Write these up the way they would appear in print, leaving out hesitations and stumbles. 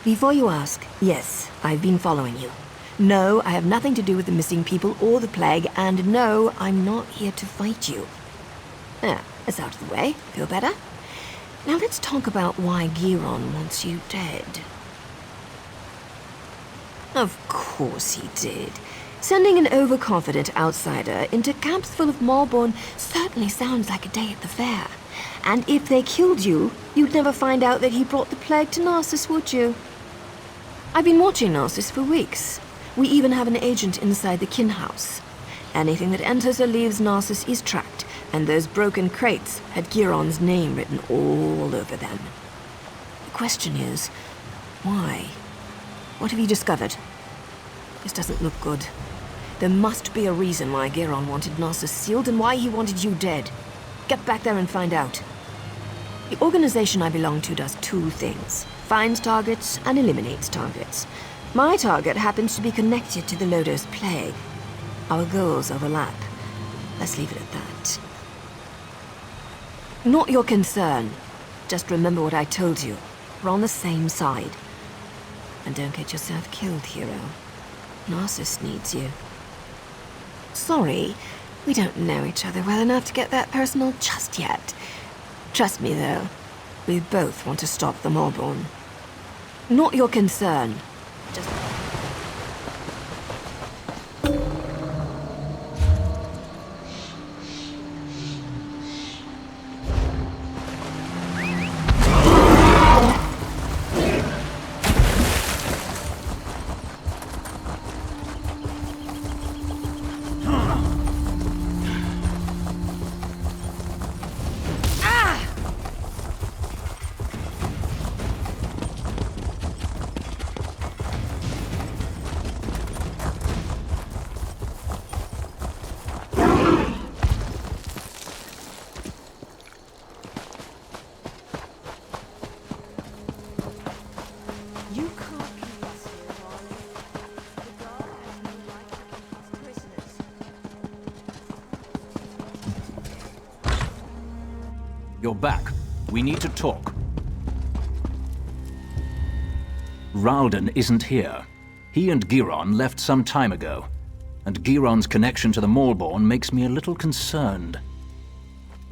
Before you ask, yes, I've been following you. No, I have nothing to do with the missing people or the plague, and no, I'm not here to fight you. That's out of the way. Feel better? Now let's talk about why Giron wants you dead. Of course he did. Sending an overconfident outsider into camps full of Malborn certainly sounds like a day at the fair. And if they killed you, you'd never find out that he brought the plague to Narsis, would you? I've been watching Narsis for weeks. We even have an agent inside the kin house. Anything that enters or leaves Narsis is tracked, and those broken crates had Giron's name written all over them. The question is, why? What have you discovered? This doesn't look good. There must be a reason why Giron wanted Narsis sealed and why he wanted you dead. Get back there and find out. The organization I belong to does two things: finds targets and eliminates targets. My target happens to be connected to the Lodos plague. Our goals overlap. Let's leave it at that. Not your concern. Just remember what I told you. We're on the same side. And don't get yourself killed, hero. Narsis needs you. Sorry, we don't know each other well enough to get that personal just yet. Trust me, though. We both want to stop the Malborn. Not your concern. Just... You're back. We need to talk. Ralden isn't here. He and Giron left some time ago, and Giron's connection to the Malborn makes me a little concerned.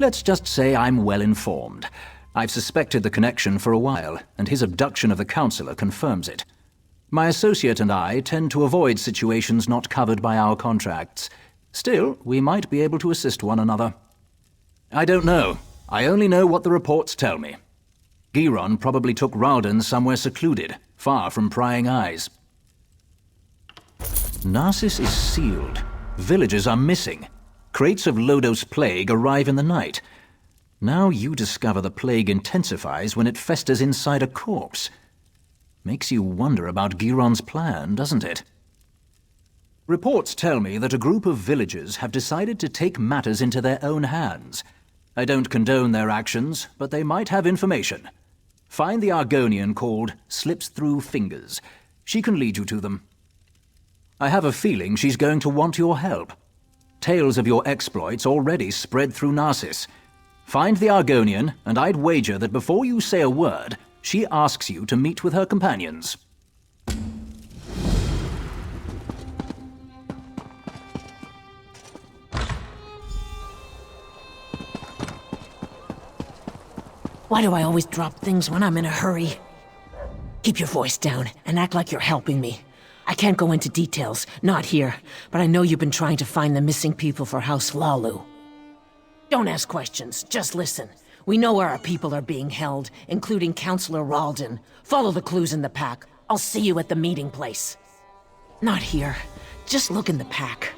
Let's just say I'm well informed. I've suspected the connection for a while, and his abduction of the Councillor confirms it. My associate and I tend to avoid situations not covered by our contracts. Still, we might be able to assist one another. I don't know. I only know what the reports tell me. Giron probably took Ralden somewhere secluded, far from prying eyes. Narsis is sealed. Villagers are missing. Crates of Lodos plague arrive in the night. Now you discover the plague intensifies when it festers inside a corpse. Makes you wonder about Giron's plan, doesn't it? Reports tell me that a group of villagers have decided to take matters into their own hands. I don't condone their actions, but they might have information. Find the Argonian called Slips Through Fingers. She can lead you to them. I have a feeling she's going to want your help. Tales of your exploits already spread through Narsis. Find the Argonian, and I'd wager that before you say a word, she asks you to meet with her companions. Why do I always drop things when I'm in a hurry? Keep your voice down and act like you're helping me. I can't go into details, not here, but I know you've been trying to find the missing people for House Lalu. Don't ask questions, just listen. We know where our people are being held, including Counselor Ralden. Follow the clues in the pack. I'll see you at the meeting place. Not here. Just look in the pack.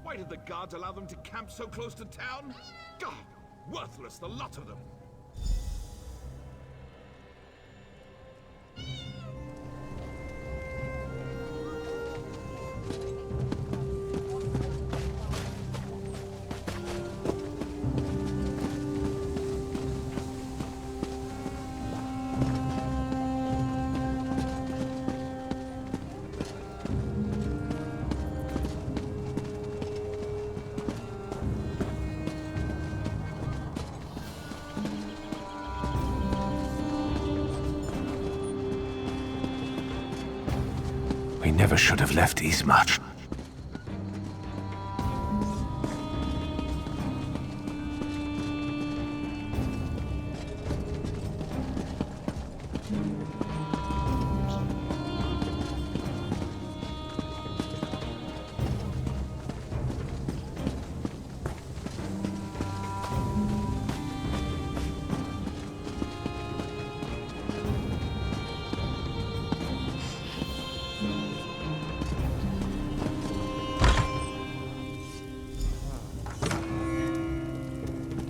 Why did the guards allow them to camp so close to town? God, worthless, the lot of them. We never should have left Ismach.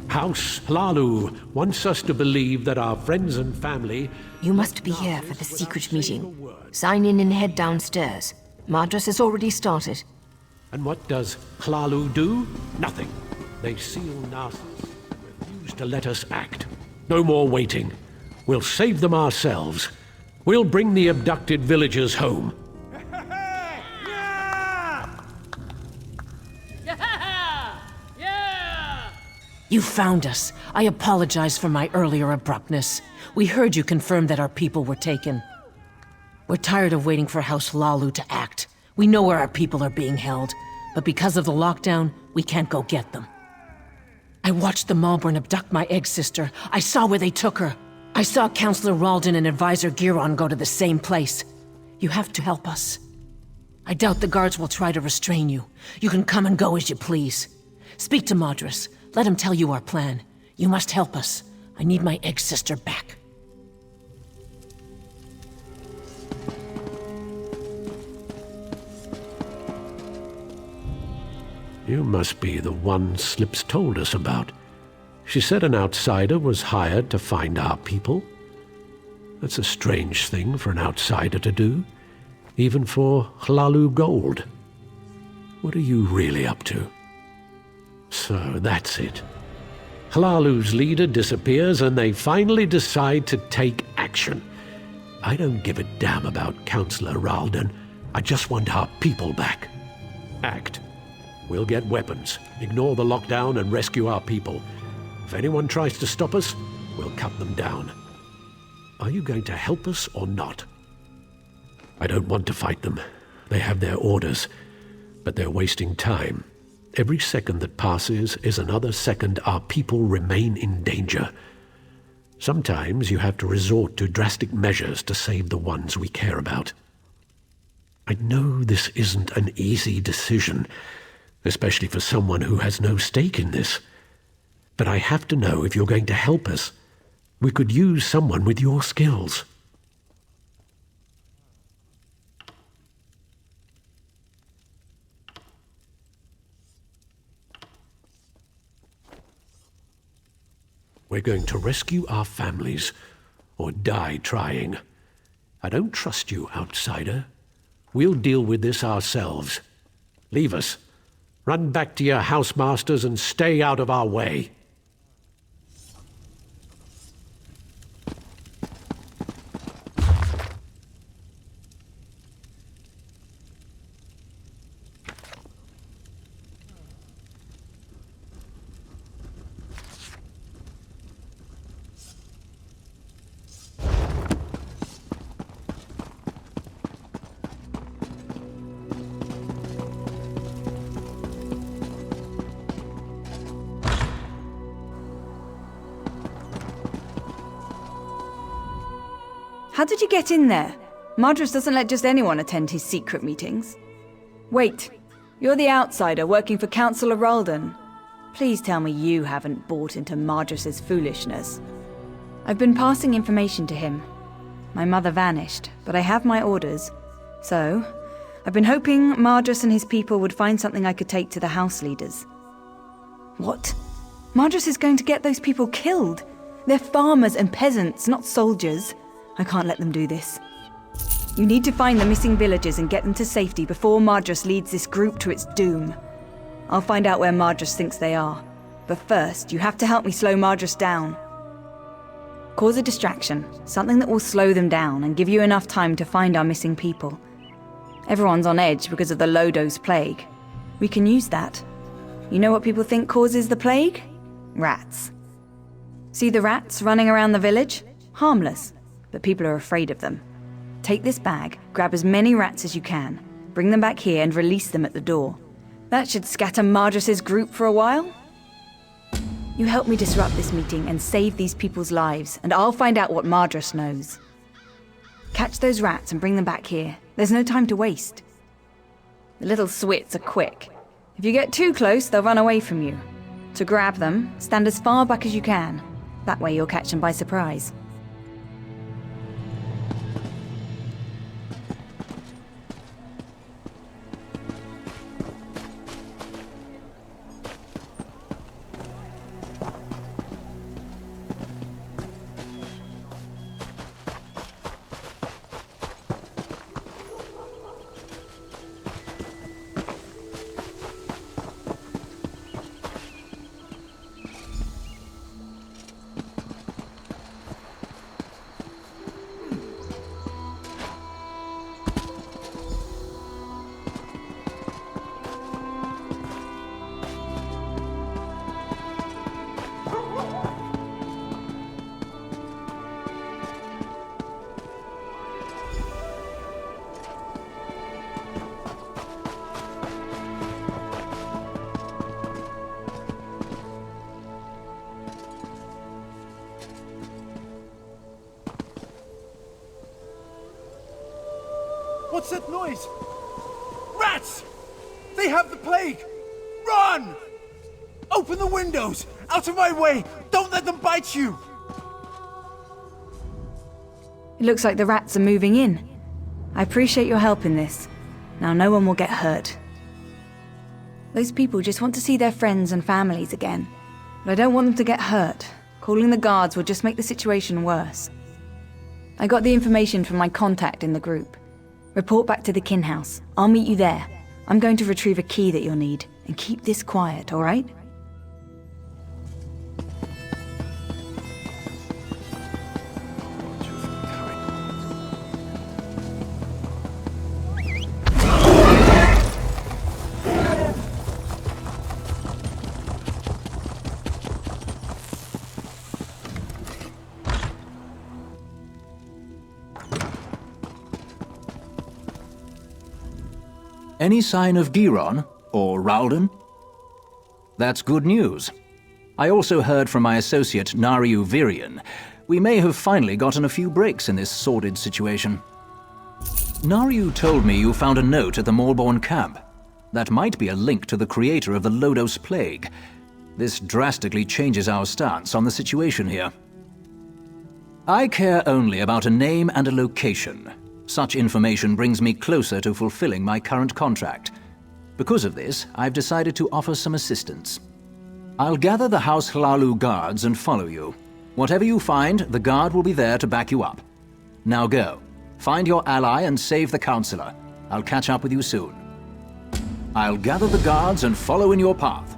House Lalu wants us to believe that our friends and family... You must be here for the secret meeting. Sign in and head downstairs. Madras has already started. And what does Hlalu do? Nothing. They seal narsis and refuse to let us act. No more waiting. We'll save them ourselves. We'll bring the abducted villagers home. You found us. I apologize for my earlier abruptness. We heard you confirm that our people were taken. We're tired of waiting for House Lalu to act. We know where our people are being held, but because of the lockdown, we can't go get them. I watched the Malborn abduct my egg sister. I saw where they took her. I saw Counselor Ralden and Advisor Giron go to the same place. You have to help us. I doubt the guards will try to restrain you. You can come and go as you please. Speak to Madras. Let him tell you our plan. You must help us. I need my egg sister back. You must be the one Slips told us about. She said an outsider was hired to find our people. That's a strange thing for an outsider to do, even for Hlalu Gold. What are you really up to? So that's it. Hlalu's leader disappears and they finally decide to take action. I don't give a damn about Counselor Ralden. I just want our people back. Act. We'll get weapons, ignore the lockdown and rescue our people. If anyone tries to stop us, we'll cut them down. Are you going to help us or not? I don't want to fight them. They have their orders, but they're wasting time. Every second that passes is another second our people remain in danger. Sometimes you have to resort to drastic measures to save the ones we care about. I know this isn't an easy decision, especially for someone who has no stake in this. But I have to know if you're going to help us. We could use someone with your skills. We're going to rescue our families, or die trying. I don't trust you, outsider. We'll deal with this ourselves. Leave us. Run back to your housemasters and stay out of our way. How did you get in there? Madras doesn't let just anyone attend his secret meetings. Wait, you're the outsider working for Councillor Ralden. Please tell me you haven't bought into Madras's foolishness. I've been passing information to him. My mother vanished, but I have my orders. So, I've been hoping Madras and his people would find something I could take to the house leaders. What? Madras is going to get those people killed. They're farmers and peasants, not soldiers. I can't let them do this. You need to find the missing villagers and get them to safety before Madras leads this group to its doom. I'll find out where Madras thinks they are. But first, you have to help me slow Madras down. Cause a distraction, something that will slow them down and give you enough time to find our missing people. Everyone's on edge because of the Lodos plague. We can use that. You know what people think causes the plague? Rats. See the rats running around the village? Harmless, but people are afraid of them. Take this bag, grab as many rats as you can, bring them back here and release them at the door. That should scatter Madras's group for a while. You help me disrupt this meeting and save these people's lives, and I'll find out what Madras knows. Catch those rats and bring them back here. There's no time to waste. The little swits are quick. If you get too close, they'll run away from you. To grab them, stand as far back as you can. That way you'll catch them by surprise. What's that noise? Rats! They have the plague! Run! Open the windows! Out of my way! Don't let them bite you! It looks like the rats are moving in. I appreciate your help in this. Now no one will get hurt. Those people just want to see their friends and families again. But I don't want them to get hurt. Calling the guards will just make the situation worse. I got the information from my contact in the group. Report back to the kin house. I'll meet you there. I'm going to retrieve a key that you'll need. And keep this quiet, all right? Any sign of Giron or Ralden? That's good news. I also heard from my associate Nariu Virian. We may have finally gotten a few breaks in this sordid situation. Nariu told me you found a note at the Morborn camp. That might be a link to the creator of the Lodos plague. This drastically changes our stance on the situation here. I care only about a name and a location. Such information brings me closer to fulfilling my current contract. Because of this, I've decided to offer some assistance. I'll gather the House Hlalu guards and follow you. Whatever you find, the guard will be there to back you up. Now go. Find your ally and save the Councillor. I'll catch up with you soon. I'll gather the guards and follow in your path.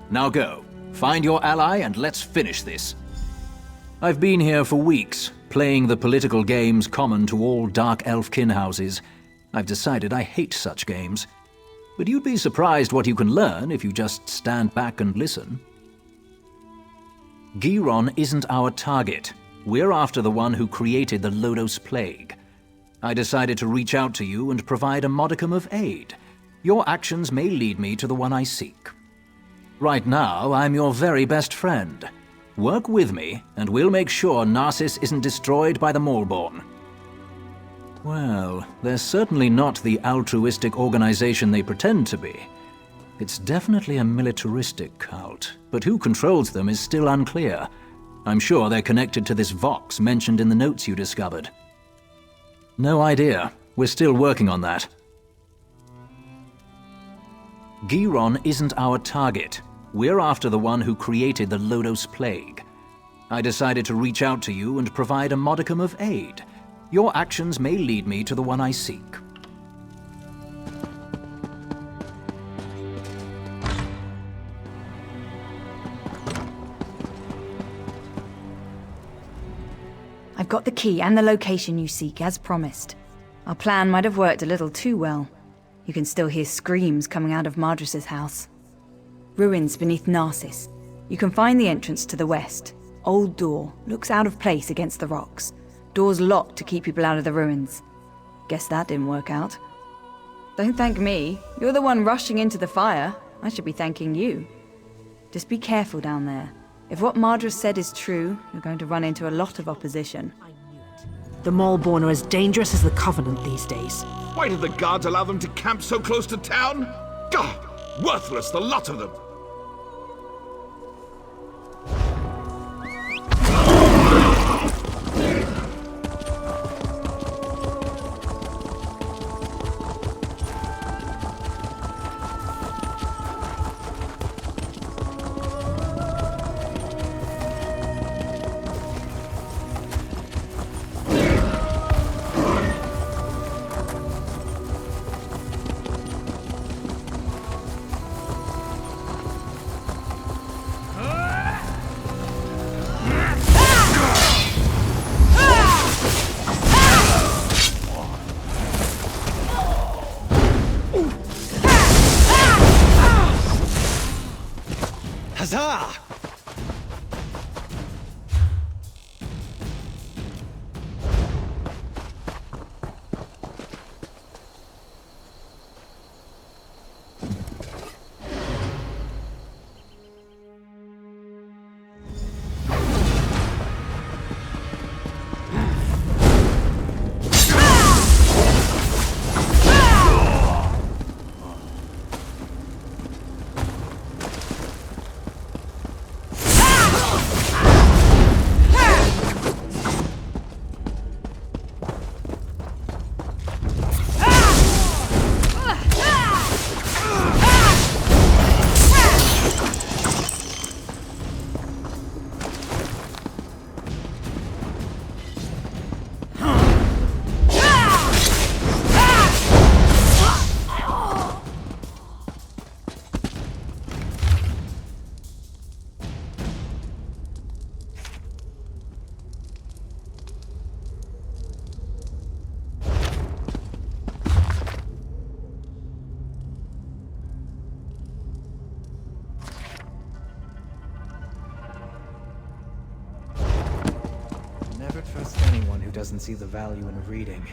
Now go. Find your ally and let's finish this. I've been here for weeks, playing the political games common to all Dark Elf kin houses. I've decided I hate such games. But you'd be surprised what you can learn if you just stand back and listen. Giron isn't our target. We're after the one who created the Lodos plague. I decided to reach out to you and provide a modicum of aid. Your actions may lead me to the one I seek. Right now, I'm your very best friend. Work with me, and we'll make sure Narsis isn't destroyed by the Maulborn. Well, they're certainly not the altruistic organization they pretend to be. It's definitely a militaristic cult, but who controls them is still unclear. I'm sure they're connected to this Vox mentioned in the notes you discovered. No idea. We're still working on that. Giron isn't our target. We're after the one who created the Lodos Plague. I decided to reach out to you and provide a modicum of aid. Your actions may lead me to the one I seek. I've got the key and the location you seek, as promised. Our plan might have worked a little too well. You can still hear screams coming out of Madris's house. Ruins beneath Narsis. You can find the entrance to the west. Old door, looks out of place against the rocks. Door's locked to keep people out of the ruins. Guess that didn't work out. Don't thank me. You're the one rushing into the fire. I should be thanking you. Just be careful down there. If what Madris said is true, you're going to run into a lot of opposition. The Maulborn are as dangerous as the Covenant these days. Why did the guards allow them to camp so close to town? Gah! Worthless, the lot of them! Huzzah! Never trust anyone who doesn't see the value in reading.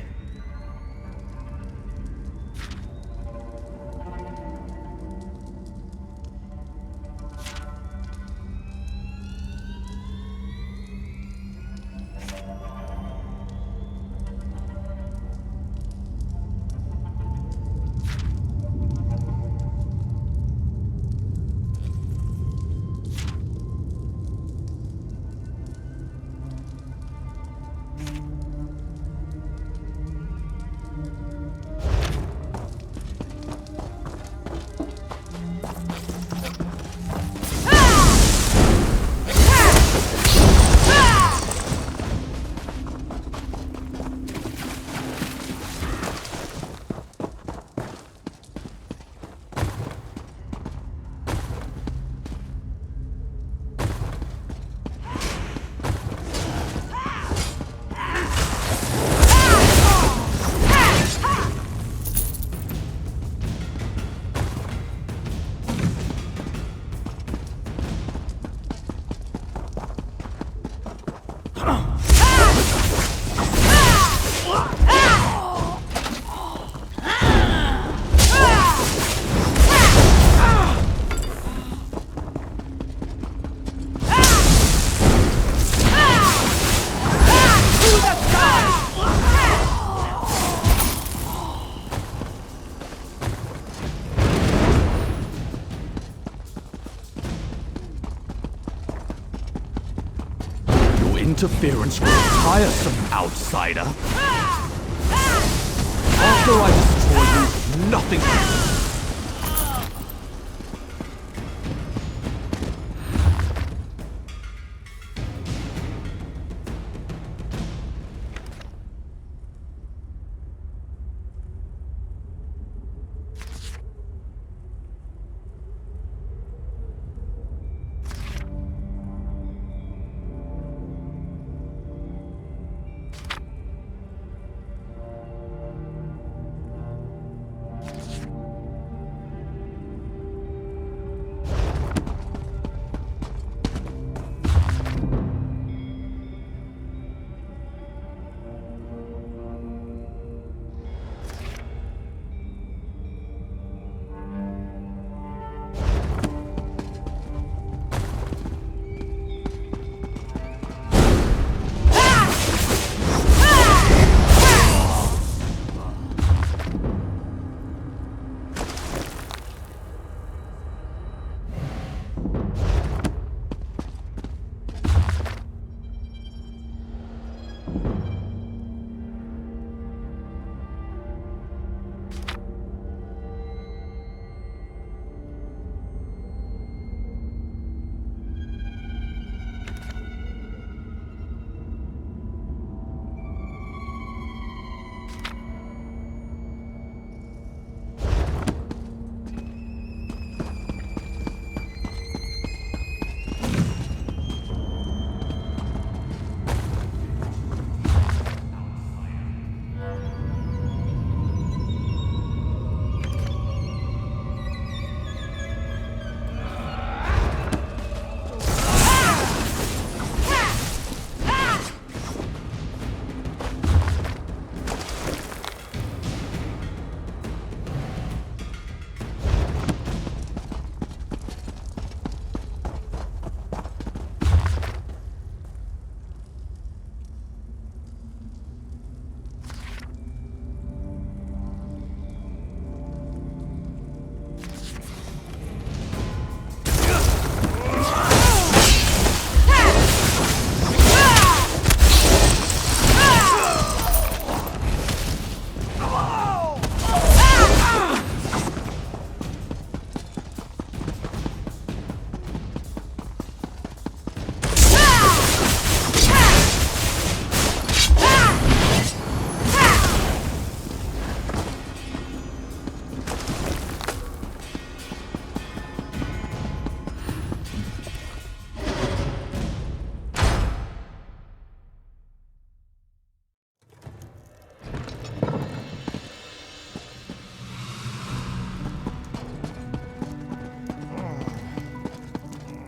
interference grows tiresome, outsider. After I destroy you, nothing...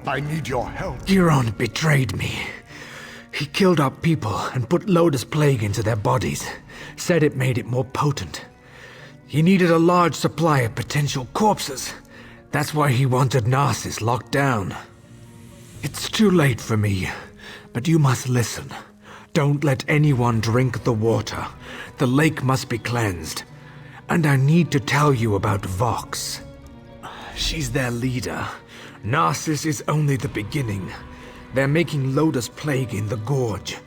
I need your help. Giron betrayed me. He killed our people and put Lotus Plague into their bodies. Said it made it more potent. He needed a large supply of potential corpses. That's why he wanted Narsis locked down. It's too late for me, but you must listen. Don't let anyone drink the water. The lake must be cleansed. And I need to tell you about Vox. She's their leader. Narsis is only the beginning. They're making Lotus Plague in the Gorge.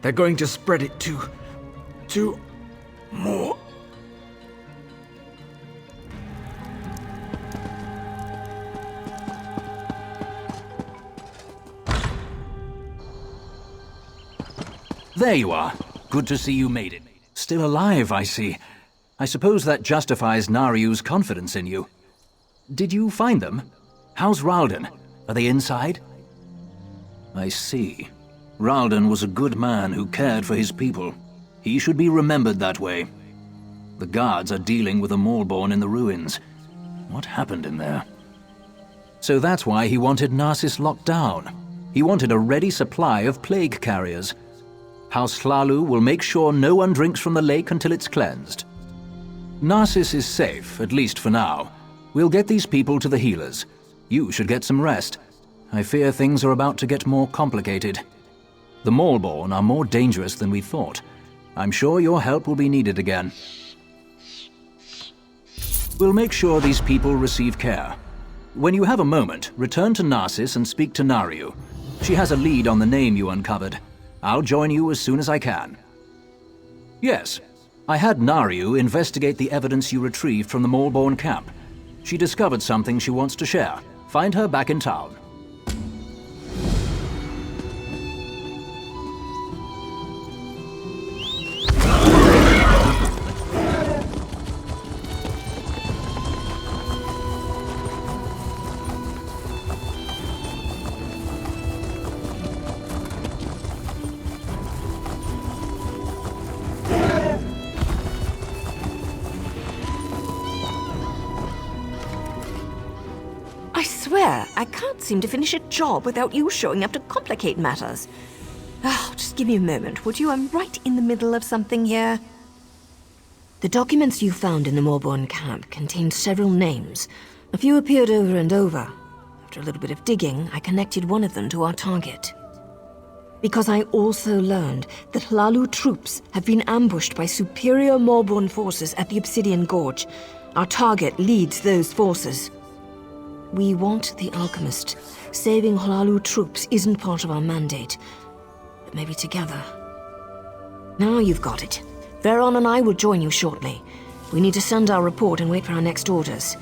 They're going to spread it to more. There you are. Good to see you made it. Still alive, I see. I suppose that justifies Nariu's confidence in you. Did you find them? How's Ralden? Are they inside? I see. Ralden was a good man who cared for his people. He should be remembered that way. The guards are dealing with a Maulborn in the ruins. What happened in there? So that's why he wanted Narsis locked down. He wanted a ready supply of plague carriers. House Hlalu will make sure no one drinks from the lake until it's cleansed. Narsis is safe, at least for now. We'll get these people to the healers. You should get some rest. I fear things are about to get more complicated. The Maulborn are more dangerous than we thought. I'm sure your help will be needed again. We'll make sure these people receive care. When you have a moment, return to Narsis and speak to Nariu. She has a lead on the name you uncovered. I'll join you as soon as I can. Yes, I had Naryu investigate the evidence you retrieved from the Malborn camp. She discovered something she wants to share. Find her back in town. I swear, I can't seem to finish a job without you showing up to complicate matters. Oh, just give me a moment, would you? I'm right in the middle of something here. The documents you found in the Malborn camp contained several names. A few appeared over and over. After a little bit of digging, I connected one of them to our target. Because I also learned that Hlalu troops have been ambushed by superior Malborn forces at the Obsidian Gorge. Our target leads those forces. We want the Alchemist. Saving Hlalu troops isn't part of our mandate. But maybe together. Now you've got it. Veron and I will join you shortly. We need to send our report and wait for our next orders.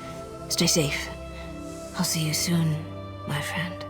Stay safe. I'll see you soon, my friend.